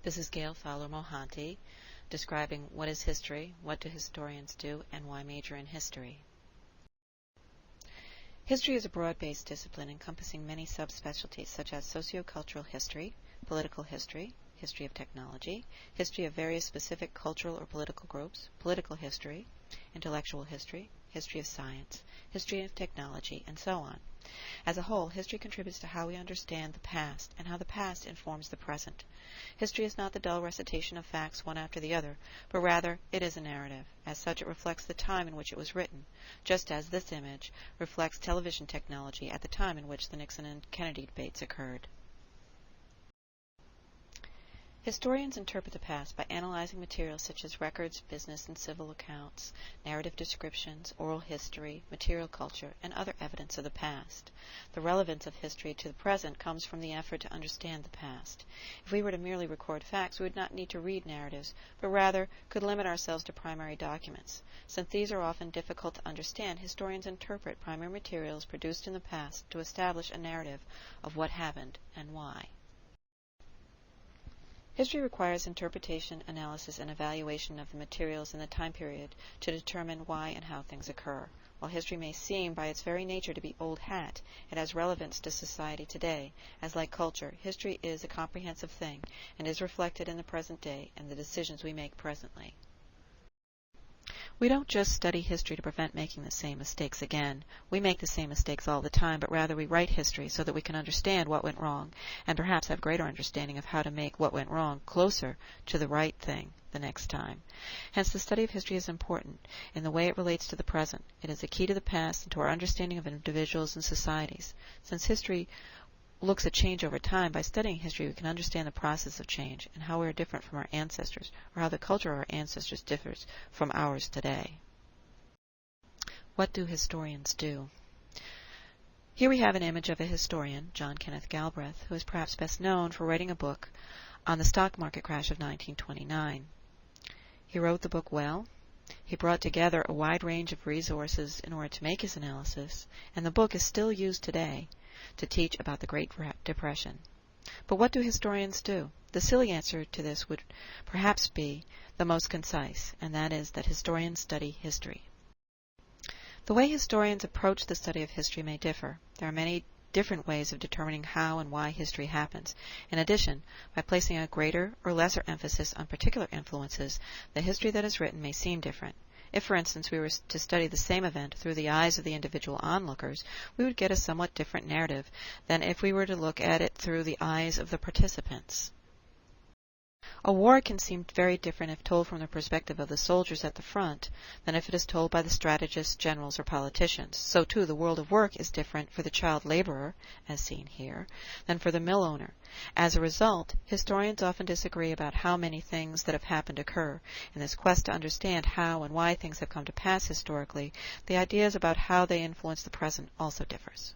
This is Gail Mohanty, describing what is history, what do historians do, and why major in history. History is a broad-based discipline encompassing many subspecialties such as sociocultural history, political history, history of technology, history of various specific cultural or political groups, political history, intellectual history, history of science, history of technology, and so on. As a whole, history contributes to how we understand the past and how the past informs the present. History is not the dull recitation of facts one after the other, but rather it is a narrative. As such, it reflects the time in which it was written, just as this image reflects television technology at the time in which the Nixon and Kennedy debates occurred. Historians interpret the past by analyzing materials such as records, business and civil accounts, narrative descriptions, oral history, material culture, and other evidence of the past. The relevance of history to the present comes from the effort to understand the past. If we were to merely record facts, we would not need to read narratives, but rather could limit ourselves to primary documents. Since these are often difficult to understand, historians interpret primary materials produced in the past to establish a narrative of what happened and why. History requires interpretation, analysis, and evaluation of the materials in the time period to determine why and how things occur. While history may seem by its very nature to be old hat, it has relevance to society today, as like culture, history is a comprehensive thing and is reflected in the present day and the decisions we make presently. We don't just study history to prevent making the same mistakes again. We make the same mistakes all the time, but rather we write history so that we can understand what went wrong and perhaps have greater understanding of how to make what went wrong closer to the right thing the next time. Hence, the study of history is important in the way it relates to the present. It is a key to the past and to our understanding of individuals and societies. Since history looks at change over time, by studying history we can understand the process of change and how we are different from our ancestors, or how the culture of our ancestors differs from ours today. What do historians do? Here we have an image of a historian, John Kenneth Galbraith, who is perhaps best known for writing a book on the stock market crash of 1929. He wrote the book well. He brought together a wide range of resources in order to make his analysis, and the book is still used today to teach about the Great Depression. But what do historians do? The silly answer to this would perhaps be the most concise, and that is that historians study history. The way historians approach the study of history may differ. There are many different ways of determining how and why history happens. In addition, by placing a greater or lesser emphasis on particular influences, the history that is written may seem different. If, for instance, we were to study the same event through the eyes of the individual onlookers, we would get a somewhat different narrative than if we were to look at it through the eyes of the participants. A war can seem very different if told from the perspective of the soldiers at the front than if it is told by the strategists, generals, or politicians. So, too, the world of work is different for the child laborer, as seen here, than for the mill owner. As a result, historians often disagree about how many things that have happened occur. In this quest to understand how and why things have come to pass historically, the ideas about how they influence the present also differs.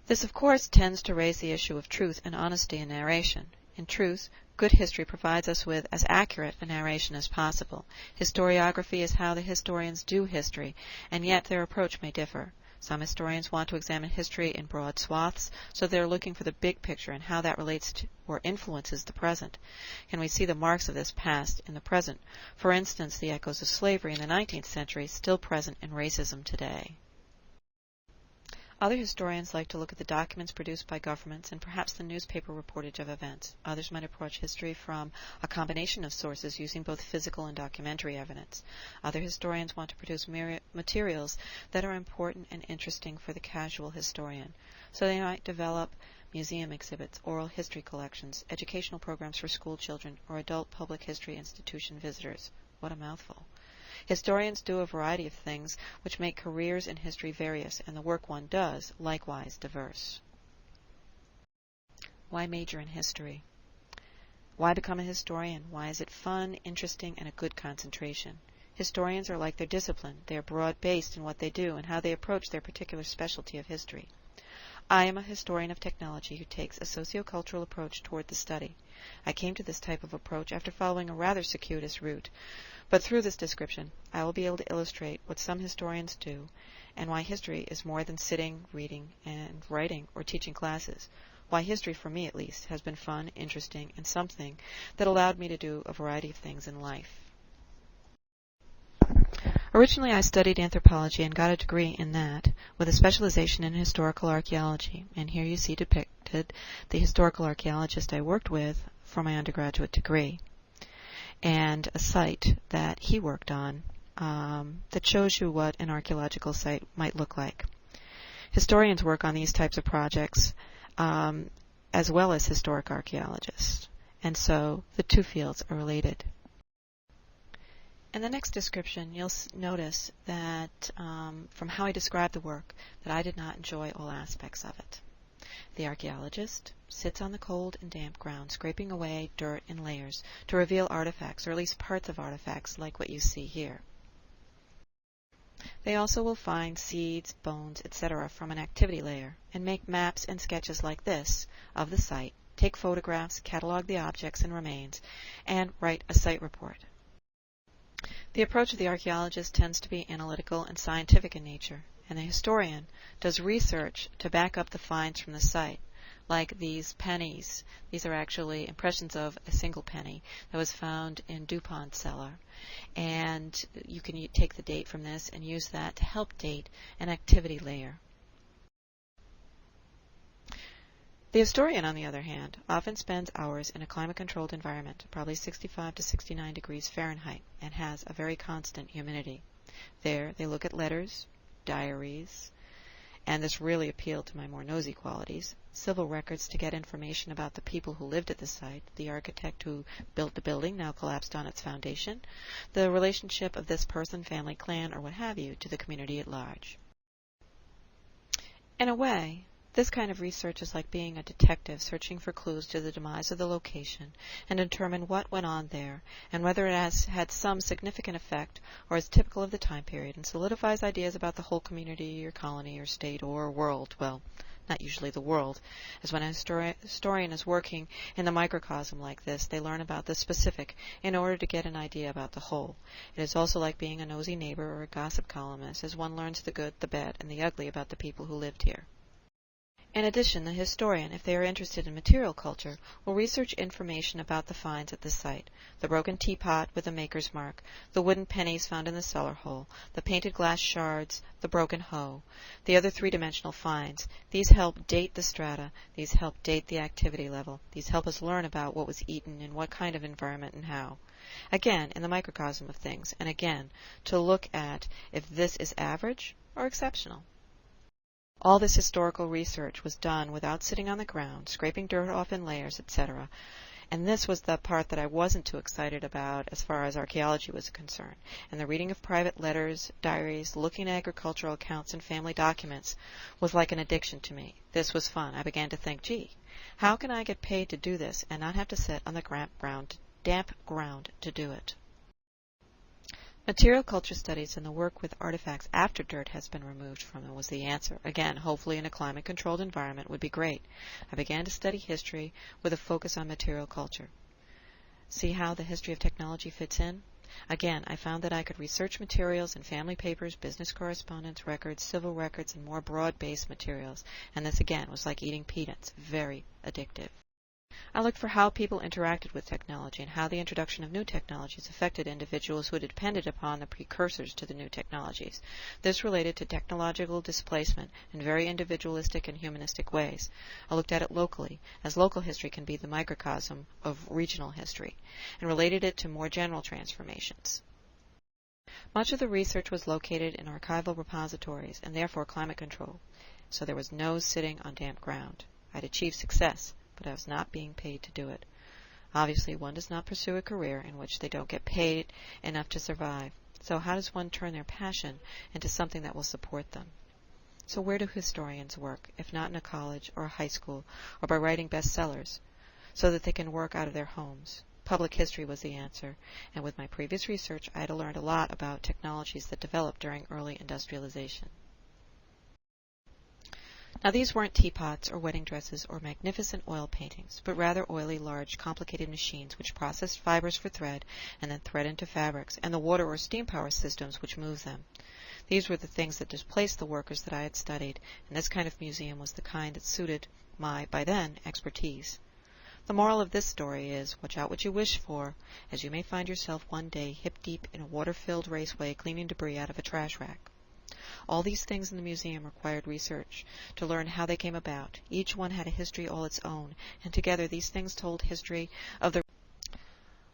This, of course, tends to raise the issue of truth and honesty in narration. In truth, good history provides us with as accurate a narration as possible. Historiography is how the historians do history, and yet their approach may differ. Some historians want to examine history in broad swaths, so they're looking for the big picture and how that relates to or influences the present. Can we see the marks of this past in the present? For instance, the echoes of slavery in the 19th century still present in racism today. Other historians like to look at the documents produced by governments and perhaps the newspaper reportage of events. Others might approach history from a combination of sources using both physical and documentary evidence. Other historians want to produce materials that are important and interesting for the casual historian. So they might develop museum exhibits, oral history collections, educational programs for school children, or adult public history institution visitors. What a mouthful. Historians do a variety of things which make careers in history various, and the work one does, likewise, diverse. Why major in history? Why become a historian? Why is it fun, interesting, and a good concentration? Historians are like their discipline. They are broad-based in what they do and how they approach their particular specialty of history. I am a historian of technology who takes a sociocultural approach toward the study. I came to this type of approach after following a rather circuitous route, but through this description I will be able to illustrate what some historians do and why history is more than sitting, reading, and writing or teaching classes. why history, for me at least, has been fun, interesting, and something that allowed me to do a variety of things in life. Originally, I studied anthropology and got a degree in that, with a specialization in historical archaeology. And here you see depicted the historical archaeologist I worked with for my undergraduate degree, and a site that he worked on that shows you what an archaeological site might look like. Historians work on these types of projects as well as historic archaeologists, and so the two fields are related. In the next description, you'll notice that from how I describe the work, that I did not enjoy all aspects of it. The archaeologist sits on the cold and damp ground, scraping away dirt in layers to reveal artifacts, or at least parts of artifacts, like what you see here. They also will find seeds, bones, etc. from an activity layer, and make maps and sketches like this of the site, take photographs, catalog the objects and remains, and write a site report. The approach of the archaeologist tends to be analytical and scientific in nature, and the historian does research to back up the finds from the site, like these pennies. These are actually impressions of a single penny that was found in DuPont's cellar, and you can take the date from this and use that to help date an activity layer. The historian, on the other hand, often spends hours in a climate-controlled environment, probably 65 to 69 degrees Fahrenheit, and has a very constant humidity. There, they look at letters, diaries, and this really appealed to my more nosy qualities, civil records to get information about the people who lived at the site, the architect who built the building, now collapsed on its foundation, the relationship of this person, family, clan, or what have you, to the community at large. In a way, this kind of research is like being a detective searching for clues to the demise of the location and determine what went on there and whether it has had some significant effect or is typical of the time period and solidifies ideas about the whole community or colony or state or world. Well, not usually the world, as when a historian is working in the microcosm like this, they learn about the specific in order to get an idea about the whole. It is also like being a nosy neighbor or a gossip columnist, as one learns the good, the bad, and the ugly about the people who lived here. In addition, the historian, if they are interested in material culture, will research information about the finds at the site: the broken teapot with the maker's mark, the wooden pennies found in the cellar hole, the painted glass shards, the broken hoe, the other three-dimensional finds. These help date the strata. These help date the activity level. These help us learn about what was eaten in what kind of environment and how. Again, in the microcosm of things, and again, to look at if this is average or exceptional. All this historical research was done without sitting on the ground, scraping dirt off in layers, etc. And this was the part that I wasn't too excited about as far as archaeology was concerned. And the reading of private letters, diaries, looking at agricultural accounts and family documents was like an addiction to me. This was fun. I began to think, gee, how can I get paid to do this and not have to sit on the damp ground to do it? Material culture studies and the work with artifacts after dirt has been removed from them was the answer. Again, hopefully in a climate-controlled environment would be great. I began to study history with a focus on material culture. See how the history of technology fits in? Again, I found that I could research materials in family papers, business correspondence records, civil records, and more broad-based materials. And this, again, was like eating peanuts, very addictive. I looked for how people interacted with technology and how the introduction of new technologies affected individuals who had depended upon the precursors to the new technologies. This related to technological displacement in very individualistic and humanistic ways. I looked at it locally, as local history can be the microcosm of regional history, and related it to more general transformations. Much of the research was located in archival repositories and therefore climate controlled, so there was no sitting on damp ground. I'd achieved success, but I was not being paid to do it. Obviously, one does not pursue a career in which they don't get paid enough to survive. So how does one turn their passion into something that will support them? So where do historians work, if not in a college or a high school, or by writing bestsellers, so that they can work out of their homes? Public history was the answer, and with my previous research, I had learned a lot about technologies that developed during early industrialization. Now, these weren't teapots or wedding dresses or magnificent oil paintings, but rather oily, large, complicated machines which processed fibers for thread and then thread into fabrics, and the water or steam power systems which moved them. These were the things that displaced the workers that I had studied, and this kind of museum was the kind that suited my, by then, expertise. The moral of this story is, watch out what you wish for, as you may find yourself one day hip-deep in a water-filled raceway cleaning debris out of a trash rack. All these things in the museum required research to learn how they came about. Each one had a history all its own, and together these things told history of the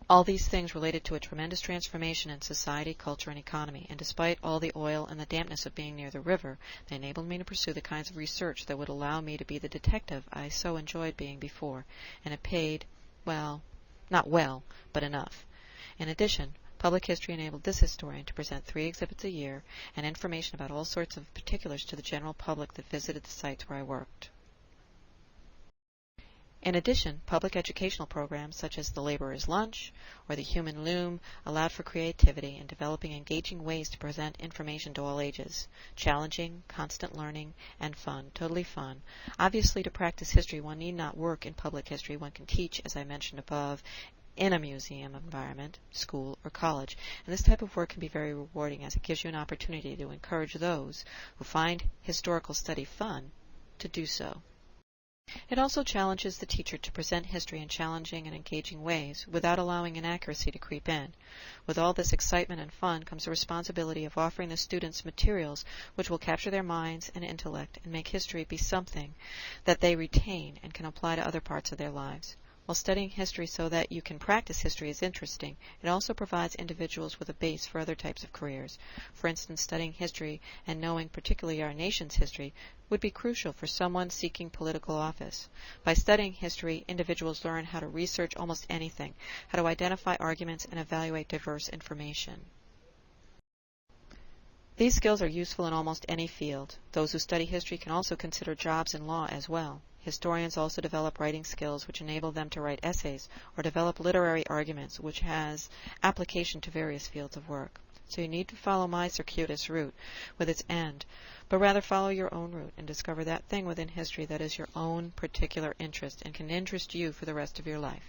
all these things related to a tremendous transformation in society, culture, and economy, and despite all the oil and the dampness of being near the river, they enabled me to pursue the kinds of research that would allow me to be the detective I so enjoyed being before, and it paid, well, not well, but enough. In addition, public history enabled this historian to present 3 exhibits a year and information about all sorts of particulars to the general public that visited the sites where I worked. In addition, public educational programs such as the Laborer's Lunch or the Human Loom allowed for creativity in developing engaging ways to present information to all ages. Challenging, constant learning, and fun, totally fun. Obviously, to practice history, one need not work in public history. One can teach, as I mentioned above, in a museum environment, school, or college. And this type of work can be very rewarding as it gives you an opportunity to encourage those who find historical study fun to do so. It also challenges the teacher to present history in challenging and engaging ways without allowing inaccuracy to creep in. With all this excitement and fun comes the responsibility of offering the students materials which will capture their minds and intellect and make history be something that they retain and can apply to other parts of their lives. While studying history so that you can practice history is interesting, it also provides individuals with a base for other types of careers. For instance, studying history and knowing particularly our nation's history would be crucial for someone seeking political office. By studying history, individuals learn how to research almost anything, how to identify arguments and evaluate diverse information. These skills are useful in almost any field. Those who study history can also consider jobs in law as well. Historians also develop writing skills which enable them to write essays or develop literary arguments which has application to various fields of work. So you need to follow my circuitous route with its end, but rather follow your own route and discover that thing within history that is your own particular interest and can interest you for the rest of your life.